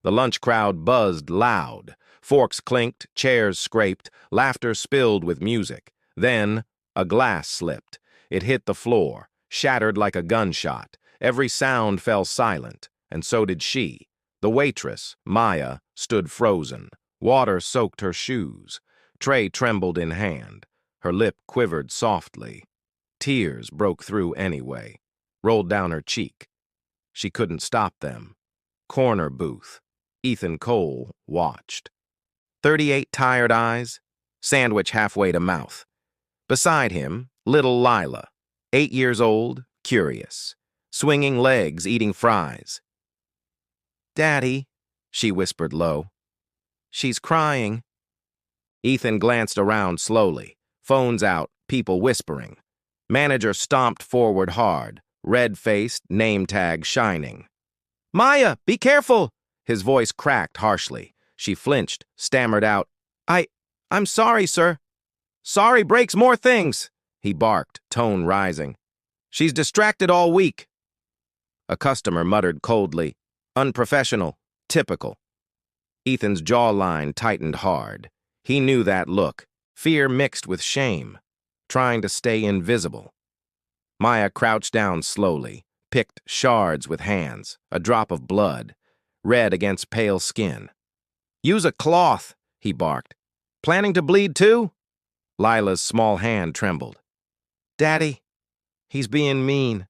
The lunch crowd buzzed loud. Forks clinked, chairs scraped, laughter spilled with music. Then, a glass slipped. It hit the floor, shattered like a gunshot. Every sound fell silent, and so did she. The waitress, Maya, stood frozen. Water soaked her shoes. Tray trembled in hand. Her lip quivered softly. Tears broke through anyway, rolled down her cheek. She couldn't stop them. Corner booth. Ethan Cole watched. 38 tired eyes, sandwich halfway to mouth. Beside him, little Lila, 8 years old, curious, swinging legs, eating fries. "Daddy," she whispered low. "She's crying." Ethan glanced around slowly, phones out, people whispering. Manager stomped forward hard, red-faced, name tag shining. "Maya, be careful!" His voice cracked harshly. She flinched, stammered out, I'm sorry, sir." "Sorry breaks more things," he barked, tone rising. "She's distracted all week." A customer muttered coldly, "Unprofessional, typical." Ethan's jawline tightened hard. He knew that look, fear mixed with shame, trying to stay invisible. Maya crouched down slowly, picked shards with hands, a drop of blood, red against pale skin. "Use a cloth," he barked. "Planning to bleed too?" Lila's small hand trembled. "Daddy, he's being mean."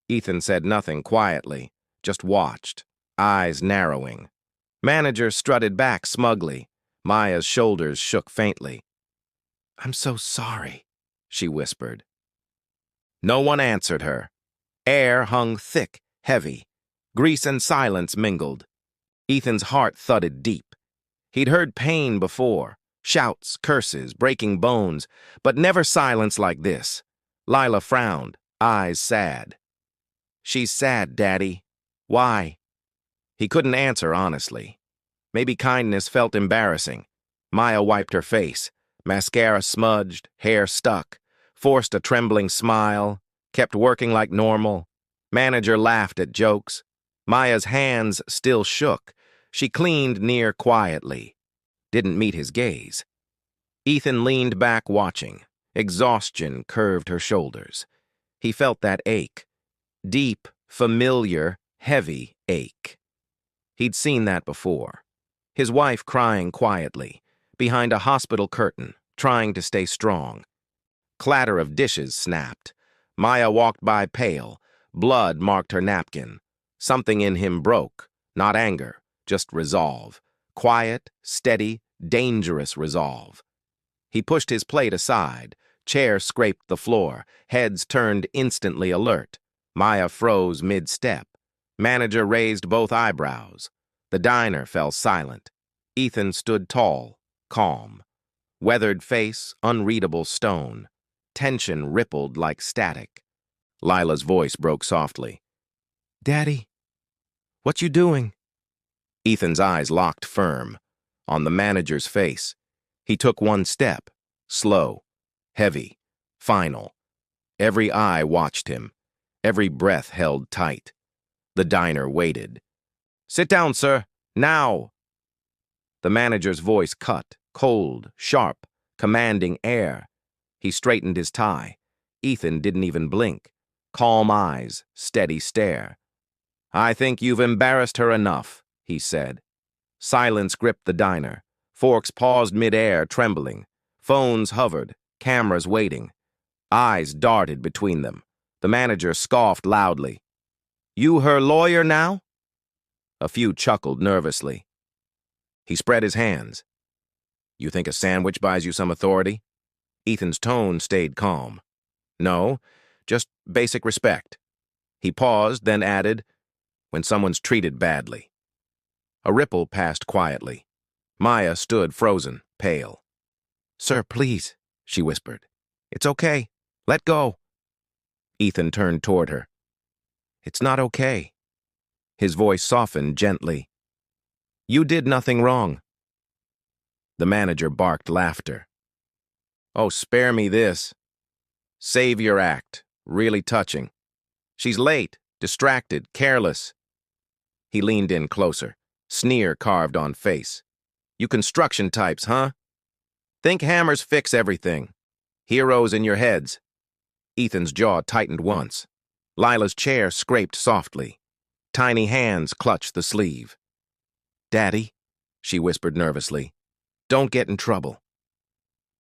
Ethan said nothing quietly, just watched, eyes narrowing. Manager strutted back smugly. Maya's shoulders shook faintly. "I'm so sorry," she whispered. No one answered her. Air hung thick, heavy. Grease and silence mingled. Ethan's heart thudded deep. He'd heard pain before, shouts, curses, breaking bones, but never silence like this. Lila frowned, eyes sad. "She's sad, Daddy. Why?" He couldn't answer honestly. Maybe kindness felt embarrassing. Maya wiped her face. Mascara smudged, hair stuck, forced a trembling smile, kept working like normal. Manager laughed at jokes. Maya's hands still shook. She cleaned near quietly. Didn't meet his gaze. Ethan leaned back watching. Exhaustion curved her shoulders. He felt that ache. Deep, familiar, heavy ache. He'd seen that before. His wife crying quietly, behind a hospital curtain, trying to stay strong. Clatter of dishes snapped. Maya walked by pale. Blood marked her napkin. Something in him broke. Not anger, just resolve. Quiet, steady, dangerous resolve. He pushed his plate aside. Chair scraped the floor. Heads turned instantly alert. Maya froze mid-step. Manager raised both eyebrows. The diner fell silent. Ethan stood tall, calm. Weathered face, unreadable stone. Tension rippled like static. Lila's voice broke softly. "Daddy, what you doing?" Ethan's eyes locked firm. On the manager's face. He took one step. Slow. Heavy. Final. Every eye watched him. Every breath held tight. The diner waited. "Sit down, sir. Now!" The manager's voice cut, cold, sharp, commanding air. He straightened his tie. Ethan didn't even blink. Calm eyes, steady stare. "I think you've embarrassed her enough," he said. Silence gripped the diner. Forks paused mid-air, trembling. Phones hovered, cameras waiting. Eyes darted between them. The manager scoffed loudly. "You her lawyer now?" A few chuckled nervously. He spread his hands. "You think a sandwich buys you some authority?" Ethan's tone stayed calm. "No, just basic respect." He paused, then added, "When someone's treated badly." A ripple passed quietly. Maya stood frozen, pale. "Sir, please," she whispered. "It's okay. Let go." Ethan turned toward her. "It's not okay." His voice softened gently. "You did nothing wrong." The manager barked laughter. "Oh, spare me this. Savior act. Really touching. She's late, distracted, careless." He leaned in closer. sneer carved on face. You construction types, huh? Think hammers fix everything. Heroes in your heads. Ethan's jaw tightened once. Lila's chair scraped softly. Tiny hands clutched the sleeve. Daddy, she whispered nervously, don't get in trouble.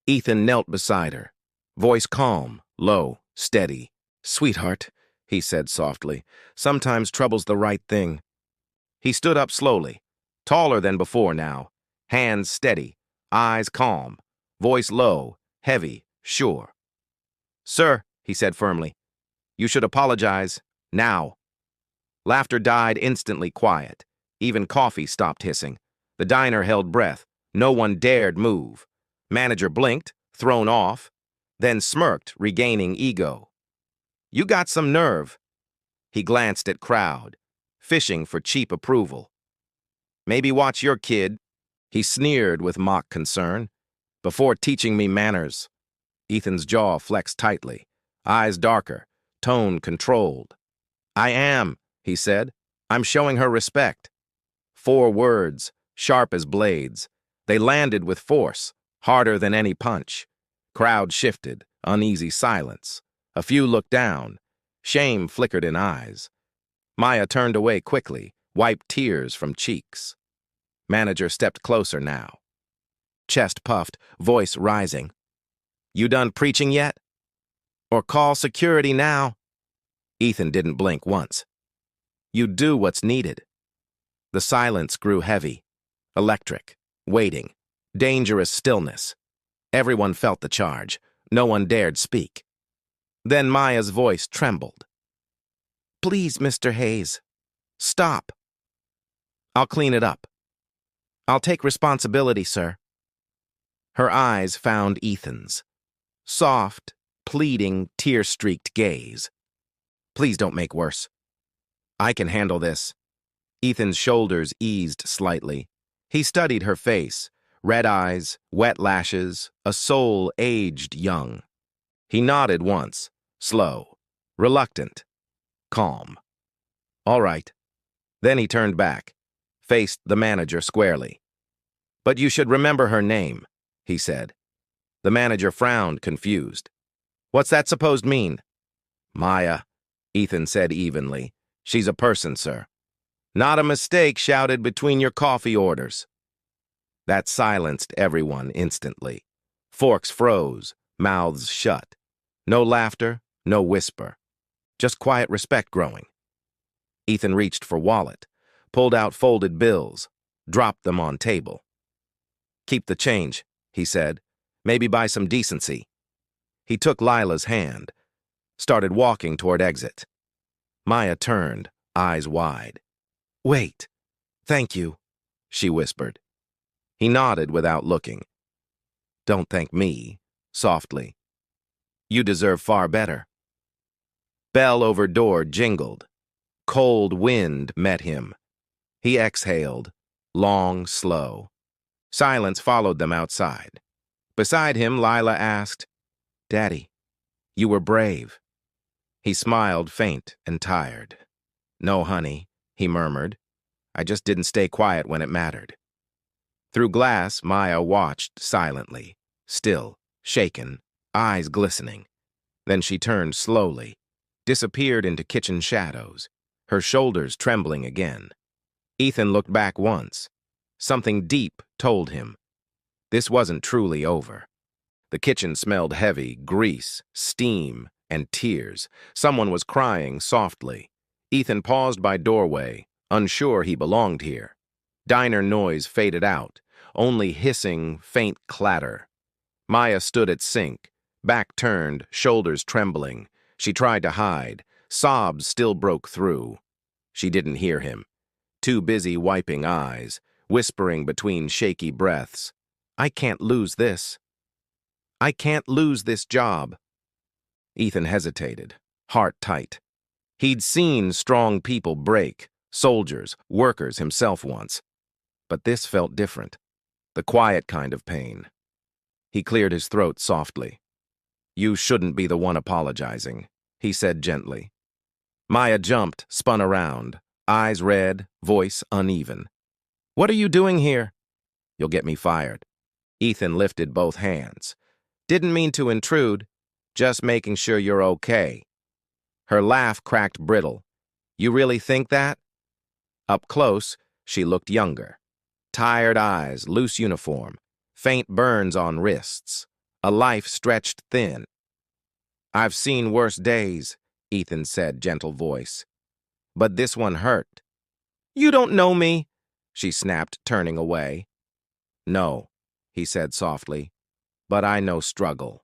Ethan knelt beside her, voice calm, low, steady. Sweetheart, he said softly, sometimes trouble's the right thing. He stood up slowly, taller than before now, hands steady, eyes calm, voice low, heavy, sure. Sir, he said firmly, you should apologize, now. Laughter died instantly quiet. Even coffee stopped hissing. The diner held breath. No one dared move. Manager blinked, thrown off, then smirked, regaining ego. You got some nerve. He glanced at crowd, fishing for cheap approval. Maybe watch your kid, he sneered with mock concern, before teaching me manners. Ethan's jaw flexed tightly, eyes darker, tone controlled. I am, he said. I'm showing her respect. 4 words, sharp as blades. They landed with force, harder than any punch. Crowd shifted, uneasy silence. A few looked down. Shame flickered in eyes. Maya turned away quickly, wiped tears from cheeks. Manager stepped closer now. Chest puffed, voice rising. You done preaching yet? Or call security now? Ethan didn't blink once. You do what's needed. The silence grew heavy, electric, waiting, dangerous stillness. Everyone felt the charge. No one dared speak. Then Maya's voice trembled. Please, Mr. Hayes, stop. I'll clean it up. I'll take responsibility, sir. Her eyes found Ethan's. Soft, pleading, tear-streaked gaze. Please don't make worse. I can handle this. Ethan's shoulders eased slightly. He studied her face, red eyes, wet lashes, a soul aged young. He nodded once, slow, reluctant, calm. All right. Then he turned back, faced the manager squarely. But you should remember her name, he said. The manager frowned, confused. What's that supposed mean? Maya, Ethan said evenly. She's a person, sir. Not a mistake shouted between your coffee orders. That silenced everyone instantly. Forks froze, mouths shut. No laughter, no whisper. Just quiet respect growing. Ethan reached for wallet, pulled out folded bills, dropped them on table. Keep the change, he said. Maybe buy some decency. He took Lila's hand, started walking toward exit. Maya turned, eyes wide. Wait. Thank you, she whispered. He nodded without looking. Don't thank me, softly. You deserve far better. Bell over door jingled. Cold wind met him. He exhaled, long, slow. Silence followed them outside. Beside him, Lila asked, Daddy, you were brave. He smiled, faint and tired. No, honey, he murmured. I just didn't stay quiet when it mattered. Through glass, Maya watched silently, still, shaken, eyes glistening. Then she turned slowly, disappeared into kitchen shadows, her shoulders trembling again. Ethan looked back once. Something deep told him. This wasn't truly over. The kitchen smelled heavy, grease, steam, and tears. Someone was crying softly. Ethan paused by doorway, unsure he belonged here. Diner noise faded out, only hissing, faint clatter. Maya stood at sink, back turned, shoulders trembling. She tried to hide. Sobs still broke through. She didn't hear him. Too busy wiping eyes, whispering between shaky breaths. I can't lose this. I can't lose this job. Ethan hesitated, heart tight. He'd seen strong people break, soldiers, workers himself once. But this felt different, the quiet kind of pain. He cleared his throat softly. You shouldn't be the one apologizing, he said gently. Maya jumped, spun around, eyes red, voice uneven. What are you doing here? You'll get me fired. Ethan lifted both hands. Didn't mean to intrude, just making sure you're okay. Her laugh cracked brittle. You really think that? Up close, she looked younger. Tired eyes, loose uniform, faint burns on wrists, a life stretched thin. I've seen worse days, Ethan said, gentle voice. But this one hurt. You don't know me, she snapped, turning away. No, he said softly, but I know struggle.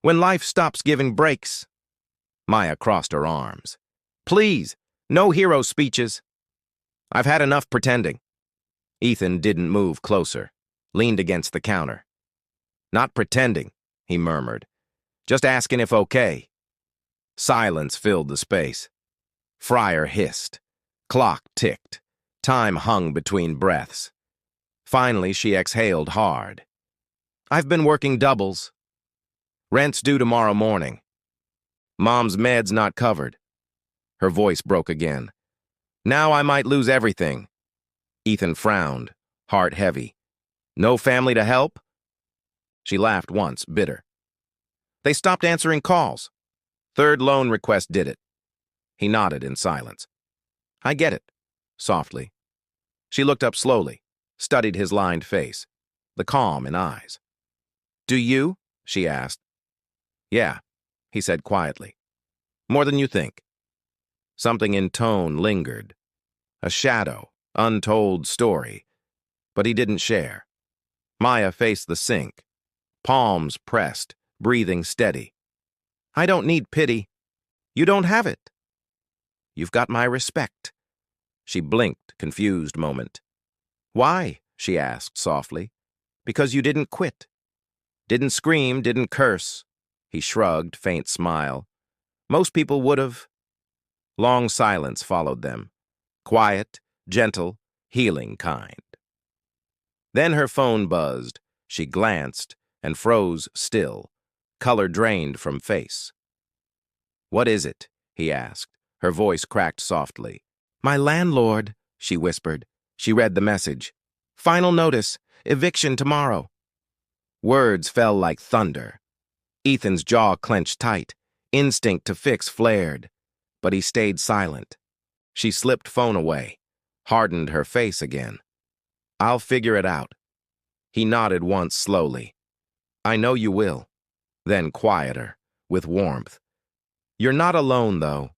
When life stops giving breaks. Maya crossed her arms. Please, no hero speeches. I've had enough pretending. Ethan didn't move closer, leaned against the counter. Not pretending, he murmured. Just asking if okay. Silence filled the space. Fryer hissed. Clock ticked. Time hung between breaths. Finally, she exhaled hard. I've been working doubles. Rent's due tomorrow morning. Mom's meds not covered. Her voice broke again. Now I might lose everything. Ethan frowned, heart heavy. No family to help? She laughed once, bitter. They stopped answering calls. Third loan request did it. He nodded in silence. I get it, softly. She looked up slowly, studied his lined face, the calm in eyes. Do you? She asked. Yeah, he said quietly. More than you think. Something in tone lingered. A shadow, untold story. But he didn't share. Maya faced the sink, palms pressed, breathing steady. I don't need pity. You don't have it. You've got my respect. She blinked, confused moment. Why? She asked softly. Because you didn't quit. Didn't scream, didn't curse. He shrugged, faint smile. Most people would have. Long silence followed them. Quiet, gentle, healing kind. Then her phone buzzed. She glanced and froze still, color drained from face. What is it? He asked. Her voice cracked softly. My landlord, she whispered. She read the message. Final notice, eviction tomorrow. Words fell like thunder. Ethan's jaw clenched tight. Instinct to fix flared. But he stayed silent. She slipped phone away, hardened her face again. I'll figure it out. He nodded once slowly. I know you will. Then quieter, with warmth. You're not alone, though.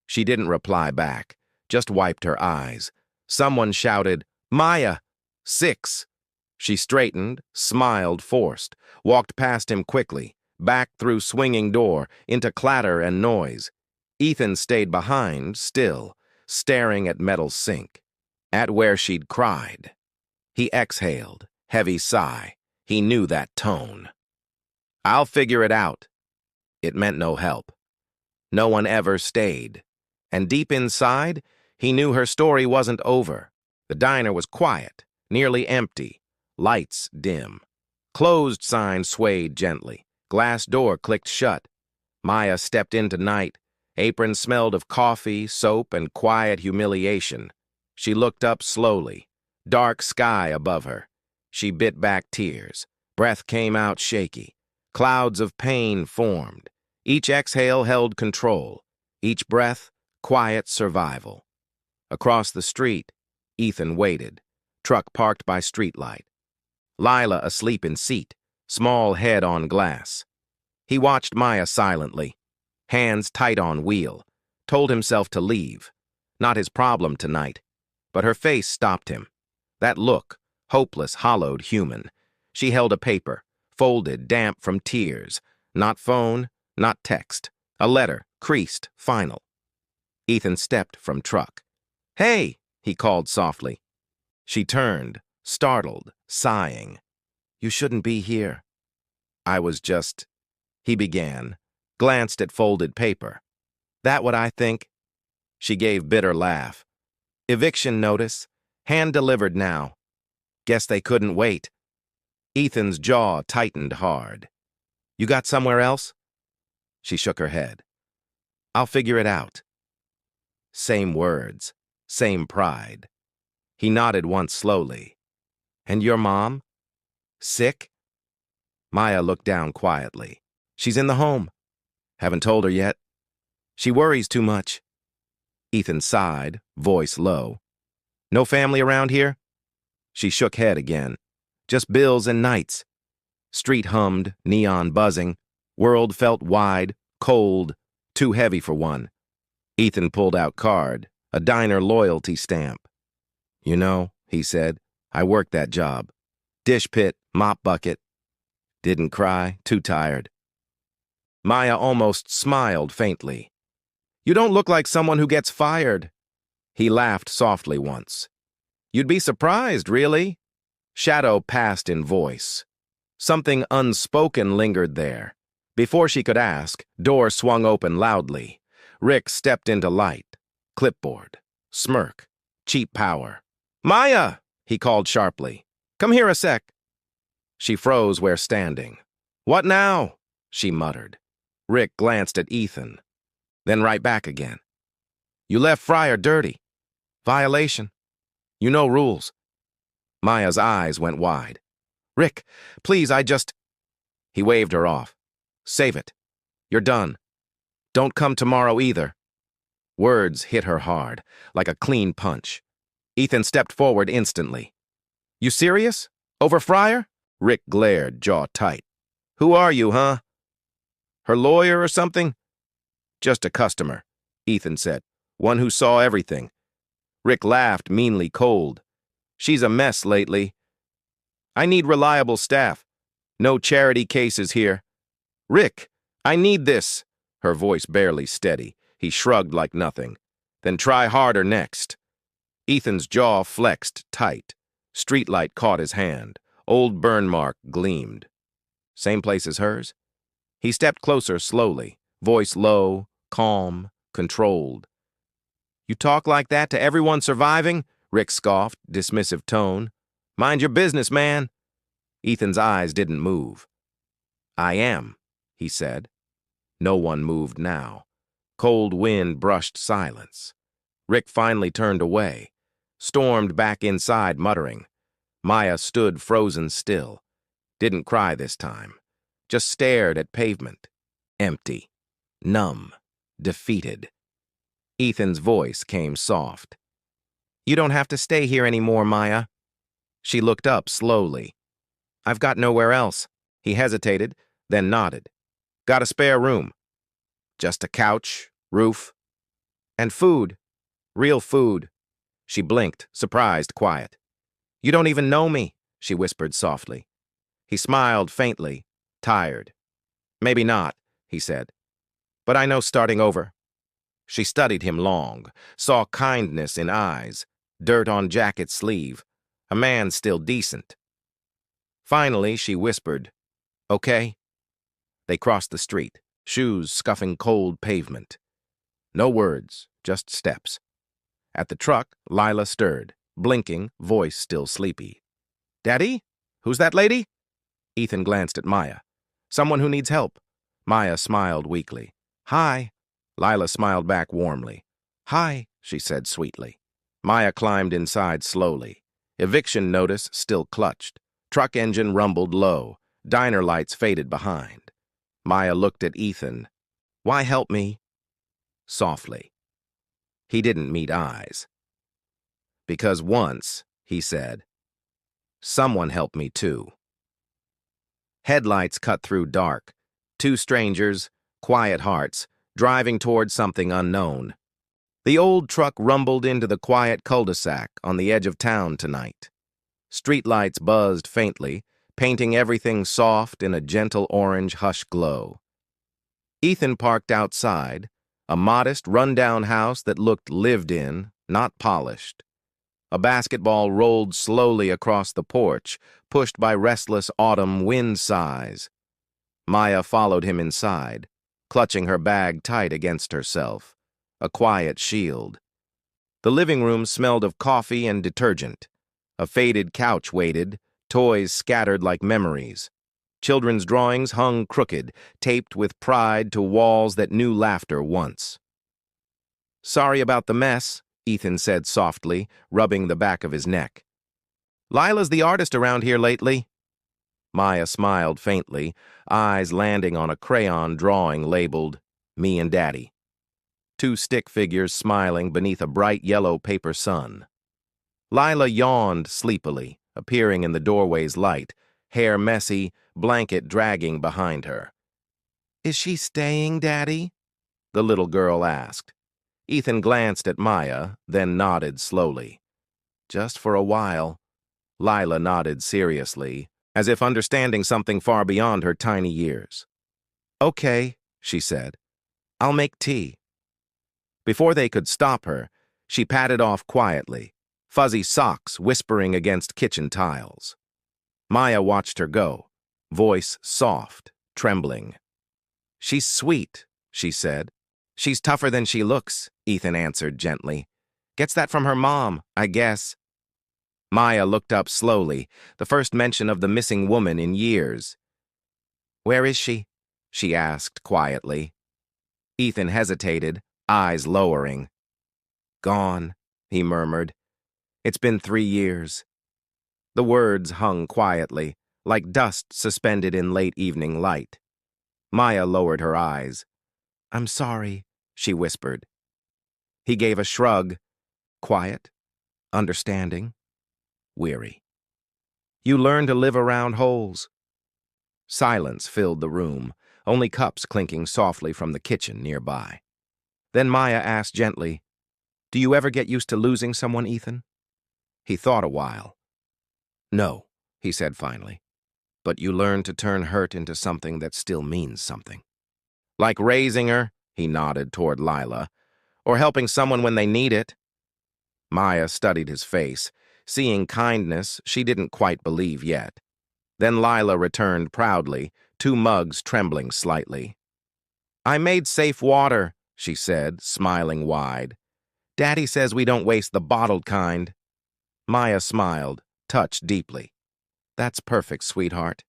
She didn't reply back, just wiped her eyes. Someone shouted, Maya! 6! She straightened, smiled forced, walked past him quickly, back through swinging door, into clatter and noise. Ethan stayed behind, still, staring at metal sink, at where she'd cried. He exhaled, heavy sigh. He knew that tone. I'll figure it out. It meant no help. No one ever stayed. And deep inside, he knew her story wasn't over. The diner was quiet, nearly empty, lights dim. Closed sign swayed gently. Glass door clicked shut. Maya stepped into night. Apron smelled of coffee, soap, and quiet humiliation. She looked up slowly. Dark sky above her. She bit back tears. Breath came out shaky. Clouds of pain formed. Each exhale held control. Each breath, quiet survival. Across the street, Ethan waited. Truck parked by streetlight. Lila asleep in seat, small head on glass. He watched Maya silently, hands tight on wheel, told himself to leave. Not his problem tonight. But her face stopped him. That look, hopeless, hollowed, human. She held a paper, folded, damp from tears. Not phone, not text. A letter, creased, final. Ethan stepped from truck. Hey, he called softly. She turned, startled, sighing. You shouldn't be here. I was just... He began, glanced at folded paper. That what I think? She gave bitter laugh. Eviction notice, hand-delivered now. Guess they couldn't wait. Ethan's jaw tightened hard. You got somewhere else? She shook her head. I'll figure it out. Same words, same pride. He nodded once slowly. And your mom? Sick? Maya looked down quietly. She's in the home. Haven't told her yet. She worries too much. Ethan sighed, voice low. No family around here? She shook head again. Just bills and nights. Street hummed, neon buzzing. World felt wide, cold, too heavy for one. Ethan pulled out card, a diner loyalty stamp. You know, he said, I worked that job. Dish pit, mop bucket. Didn't cry, too tired. Maya almost smiled faintly. You don't look like someone who gets fired. He laughed softly once. You'd be surprised, really. Shadow passed in voice. Something unspoken lingered there. Before she could ask, door swung open loudly. Rick stepped into light. Clipboard. Smirk. Cheap power. Maya! He called sharply. Come here a sec. She froze where standing. What now? She muttered. Rick glanced at Ethan, then right back again. You left Fryer dirty. Violation. You know rules. Maya's eyes went wide. Rick, please, He waved her off. Save it. You're done. Don't come tomorrow either. Words hit her hard, like a clean punch. Ethan stepped forward instantly. You serious? Over Fryer? Rick glared, jaw tight. Who are you, huh? Her lawyer or something? Just a customer, Ethan said. One who saw everything. Rick laughed, meanly cold. She's a mess lately. I need reliable staff. No charity cases here. Rick, I need this. Her voice barely steady. He shrugged like nothing. Then try harder next. Ethan's jaw flexed tight. Streetlight caught his hand. Old burn mark gleamed. Same place as hers? He stepped closer slowly, voice low, calm, controlled. You talk like that to everyone surviving? Rick scoffed, dismissive tone. Mind your business, man. Ethan's eyes didn't move. I am, he said. No one moved now. Cold wind brushed silence. Rick finally turned away, stormed back inside muttering. Maya stood frozen still. Didn't cry this time. Just stared at pavement. Empty. Numb. Defeated. Ethan's voice came soft. You don't have to stay here anymore, Maya. She looked up slowly. I've got nowhere else. He hesitated, then nodded. Got a spare room. Just a couch, roof, and food. Real food. She blinked, surprised, quiet. You don't even know me, she whispered softly. He smiled faintly, tired. Maybe not, he said. But I know starting over. She studied him long, saw kindness in eyes, dirt on jacket sleeve, a man still decent. Finally, she whispered, Okay? They crossed the street, shoes scuffing cold pavement. No words, just steps. At the truck, Lila stirred, blinking, voice still sleepy. Daddy? Who's that lady? Ethan glanced at Maya. Someone who needs help. Maya smiled weakly. Hi. Lila smiled back warmly. Hi, she said sweetly. Maya climbed inside slowly. Eviction notice still clutched. Truck engine rumbled low. Diner lights faded behind. Maya looked at Ethan. Why help me? Softly. He didn't meet eyes. Because once, he said, someone helped me too. Headlights cut through dark. Two strangers, quiet hearts, driving toward something unknown. The old truck rumbled into the quiet cul-de-sac on the edge of town tonight. Streetlights buzzed faintly, painting everything soft in a gentle orange hush glow. Ethan parked outside, a modest, run-down house that looked lived in, not polished. A basketball rolled slowly across the porch, pushed by restless autumn wind sighs. Maya followed him inside, clutching her bag tight against herself, a quiet shield. The living room smelled of coffee and detergent. A faded couch waited, toys scattered like memories. Children's drawings hung crooked, taped with pride to walls that knew laughter once. Sorry about the mess, Ethan said softly, rubbing the back of his neck. Lila's the artist around here lately. Maya smiled faintly, eyes landing on a crayon drawing labeled, Me and Daddy. Two stick figures smiling beneath a bright yellow paper sun. Lila yawned sleepily, appearing in the doorway's light, hair messy, blanket dragging behind her. Is she staying, Daddy? The little girl asked. Ethan glanced at Maya, then nodded slowly. Just for a while. Lila nodded seriously, as if understanding something far beyond her tiny years. Okay, she said. I'll make tea. Before they could stop her, she padded off quietly, fuzzy socks whispering against kitchen tiles. Maya watched her go, voice soft, trembling. She's sweet, she said. She's tougher than she looks, Ethan answered gently. Gets that from her mom, I guess. Maya looked up slowly, the first mention of the missing woman in years. Where is she? She asked quietly. Ethan hesitated, eyes lowering. Gone, he murmured. It's been 3 years. The words hung quietly, like dust suspended in late evening light. Maya lowered her eyes. I'm sorry, she whispered. He gave a shrug, quiet, understanding, weary. You learn to live around holes. Silence filled the room, only cups clinking softly from the kitchen nearby. Then Maya asked gently, Do you ever get used to losing someone, Ethan? He thought a while. No, he said finally. But you learn to turn hurt into something that still means something. Like raising her, he nodded toward Lila, or helping someone when they need it. Maya studied his face, seeing kindness she didn't quite believe yet. Then Lila returned proudly, 2 mugs trembling slightly. I made safe water, she said, smiling wide. Daddy says we don't waste the bottled kind. Maya smiled, touched deeply. That's perfect, sweetheart.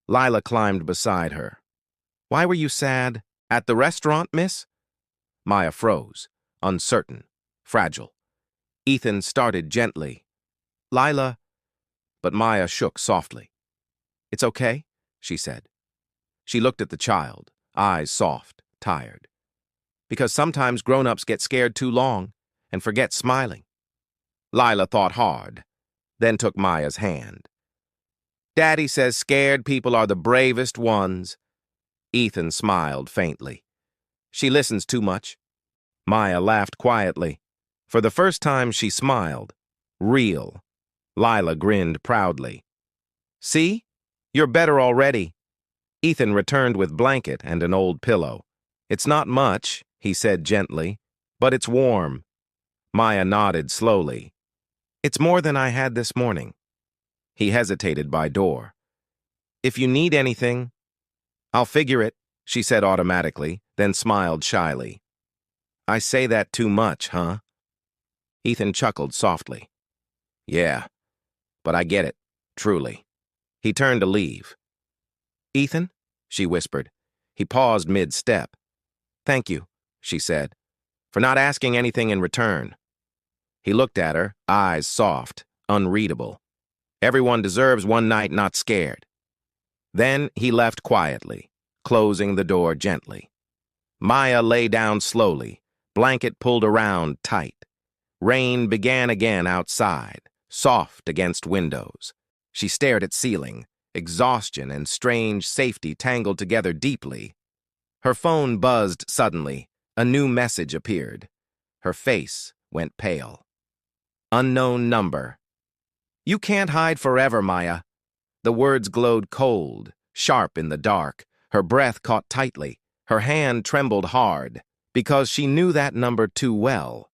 Lila climbed beside her. Why were you sad? At the restaurant, miss? Maya froze, uncertain, fragile. Ethan started gently. Lila, but Maya shook softly. It's okay, she said. She looked at the child, eyes soft, tired. Because sometimes grown-ups get scared too long and forget smiling. Lila thought hard, then took Maya's hand. Daddy says scared people are the bravest ones. Ethan smiled faintly. She listens too much. Maya laughed quietly. For the first time she smiled. Real. Lila grinned proudly. See? You're better already. Ethan returned with blanket and an old pillow. It's not much, he said gently, but it's warm. Maya nodded slowly. It's more than I had this morning. He hesitated by door. If you need anything, I'll figure it, she said automatically, then smiled shyly. I say that too much, huh? Ethan chuckled softly. Yeah, but I get it, truly. He turned to leave. Ethan, she whispered. He paused mid-step. Thank you, she said, for not asking anything in return. He looked at her, eyes soft, unreadable. Everyone deserves one night not scared. Then he left quietly, closing the door gently. Maya lay down slowly, blanket pulled around tight. Rain began again outside, soft against windows. She stared at ceiling, exhaustion and strange safety tangled together deeply. Her phone buzzed suddenly. A new message appeared. Her face went pale. Unknown number. You can't hide forever, Maya. The words glowed cold, sharp in the dark. Her breath caught tightly. Her hand trembled hard, because she knew that number too well.